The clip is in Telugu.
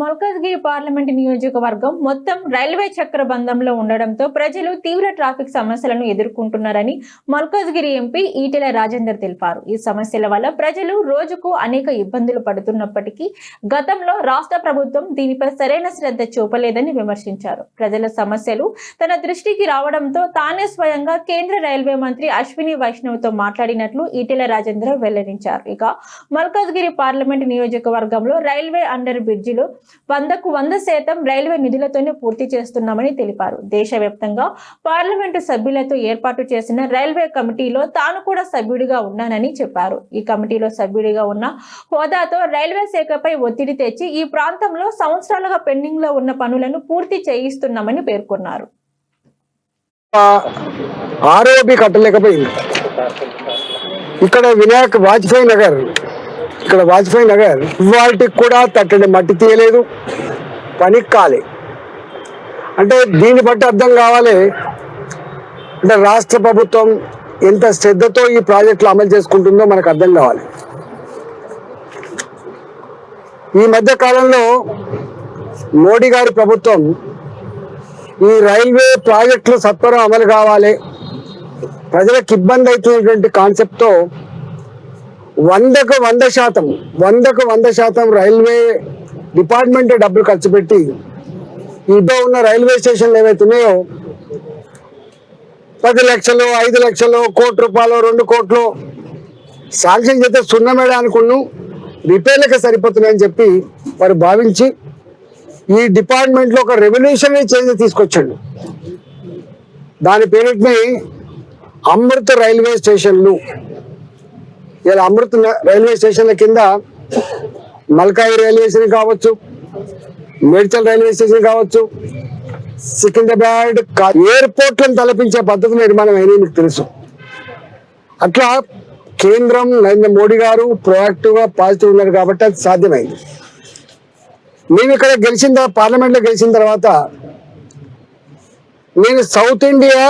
మల్కాజ్గిరి పార్లమెంటు నియోజకవర్గం మొత్తం రైల్వే చక్రబంధంలో ఉండడంతో ప్రజలు తీవ్ర ట్రాఫిక్ సమస్యలను ఎదుర్కొంటున్నారని మల్కాజ్గిరి ఎంపీ ఈటెల రాజేందర్ తెలిపారు. ఈ సమస్యల వల్ల ప్రజలు రోజుకు అనేక ఇబ్బందులు పడుతున్నప్పటికీ గతంలో రాష్ట్ర ప్రభుత్వం దీనిపై సరైన శ్రద్ధ చూపలేదని విమర్శించారు. ప్రజల సమస్యలు తన దృష్టికి రావడంతో తానే స్వయంగా కేంద్ర రైల్వే మంత్రి అశ్విని వైష్ణవ్తో మాట్లాడినట్లు ఈటెల రాజేందర్ వెల్లడించారు. ఇక మల్కాజ్గిరి పార్లమెంటు నియోజకవర్గంలో రైల్వే అండర్ బ్రిడ్జిలో 100% రైల్వే నిధులతోనే పూర్తి చేస్తున్నామని తెలిపారు. దేశవ్యాప్తంగా పార్లమెంటు సభ్యులతో ఏర్పాటు చేసిన రైల్వే కమిటీలో తాను కూడా సభ్యుడిగా ఉన్నానని చెప్పారు. ఈ కమిటీలో సభ్యుడిగా ఉన్న హోదాతో రైల్వే శాఖపై ఒత్తిడి తెచ్చి ఈ ప్రాంతంలో సంవత్సరాలుగా పెండింగ్ లో ఉన్న పనులను పూర్తి చేయిస్తున్నామని పేర్కొన్నారు. ఆర్ఓబి కట్టలేకపోయింది. ఇక్కడ వినాయక్ వాజ్పేయి నగర్ ఇవాళకి కూడా తట్టడి మట్టి తీయలేదు, పనికి కాలే. అంటే దీన్ని బట్టి అర్థం కావాలి అంటే రాష్ట్ర ప్రభుత్వం ఎంత శ్రద్ధతో ఈ ప్రాజెక్టులు అమలు చేసుకుంటుందో మనకు అర్థం కావాలి. ఈ మధ్య కాలంలో మోడీ గారి ప్రభుత్వం ఈ రైల్వే ప్రాజెక్టులు సత్వరం అమలు కావాలి, ప్రజలకు ఇబ్బంది అవుతున్నటువంటి కాన్సెప్ట్తో 100% రైల్వే డిపార్ట్మెంట్ డబ్బులు ఖర్చు పెట్టి ఇంట్లో ఉన్న రైల్వే స్టేషన్లు ఏవైతున్నాయో 10 లక్షలు 5 లక్షలు ₹1 కోటి 2 కోట్లు శాంక్షన్ చేస్తే సున్నమేడానికి రిపేర్లకి సరిపోతున్నాయని చెప్పి వారు భావించి ఈ డిపార్ట్మెంట్లో ఒక రెవల్యూషనరీ చేంజ్ తీసుకొచ్చాడు. దాని పేరుని అమృత్ రైల్వే స్టేషన్లు. ఇలా అమృత్ రైల్వే స్టేషన్ల కింద మల్కాయి రైల్వే స్టేషన్ కావచ్చు, మేడ్చల్ రైల్వే స్టేషన్ కావచ్చు, సికింద్రాబాద్ ఎయిర్పోర్ట్లను తలపించే పద్ధతి నిర్మాణం అయినా మీకు తెలుసు. అట్లా కేంద్రం నరేంద్ర మోడీ గారు ప్రొయాక్టివ్గా పాజిటివ్ ఉన్నారు కాబట్టి అది సాధ్యమైంది. మేము ఇక్కడ పార్లమెంట్లో గెలిచిన తర్వాత నేను సౌత్ ఇండియా